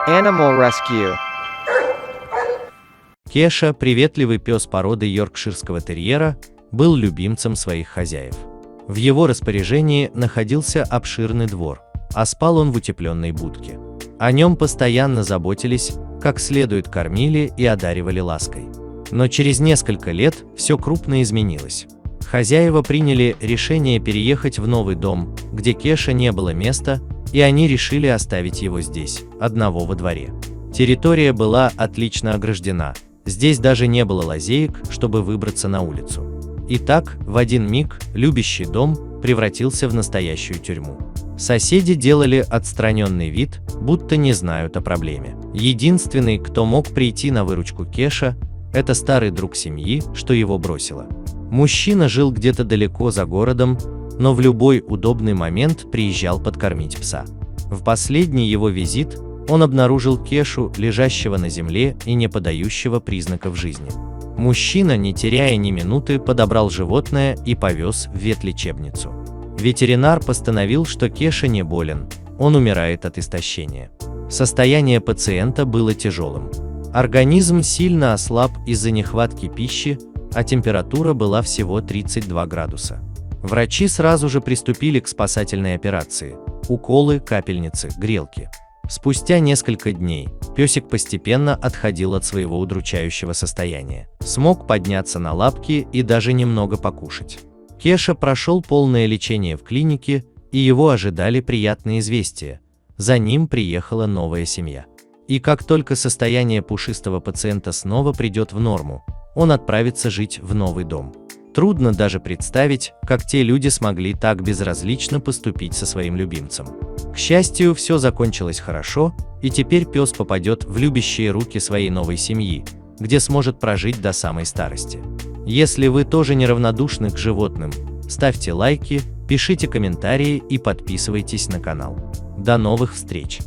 Animal Rescue. Кеша, приветливый пес породы йоркширского терьера, был любимцем своих хозяев. В его распоряжении находился обширный двор, а спал он в утепленной будке. О нем постоянно заботились, как следует кормили и одаривали лаской. Но через несколько лет все крупно изменилось. Хозяева приняли решение переехать в новый дом, где Кеше не было места, и они решили оставить его здесь, одного во дворе. Территория была отлично ограждена, здесь даже не было лазеек, чтобы выбраться на улицу. И так, в один миг, любящий дом превратился в настоящую тюрьму. Соседи делали отстраненный вид, будто не знают о проблеме. Единственный, кто мог прийти на выручку Кеша, это старый друг семьи, что его бросило. Мужчина жил где-то далеко за городом, но в любой удобный момент приезжал подкормить пса. В последний его визит он обнаружил Кешу, лежащего на земле и не подающего признаков жизни. Мужчина, не теряя ни минуты, подобрал животное и повез в ветлечебницу. Ветеринар постановил, что Кеша не болен, он умирает от истощения. Состояние пациента было тяжелым. Организм сильно ослаб из-за нехватки пищи, а температура была всего 32 градуса. Врачи сразу же приступили к спасательной операции – уколы, капельницы, грелки. Спустя несколько дней песик постепенно отходил от своего удручающего состояния, смог подняться на лапки и даже немного покушать. Кеша прошел полное лечение в клинике, и его ожидали приятные известия. За ним приехала новая семья. И как только состояние пушистого пациента снова придет в норму, он отправится жить в новый дом. Трудно даже представить, как те люди смогли так безразлично поступить со своим любимцем. К счастью, все закончилось хорошо, и теперь пес попадет в любящие руки своей новой семьи, где сможет прожить до самой старости. Если вы тоже неравнодушны к животным, ставьте лайки, пишите комментарии и подписывайтесь на канал. До новых встреч!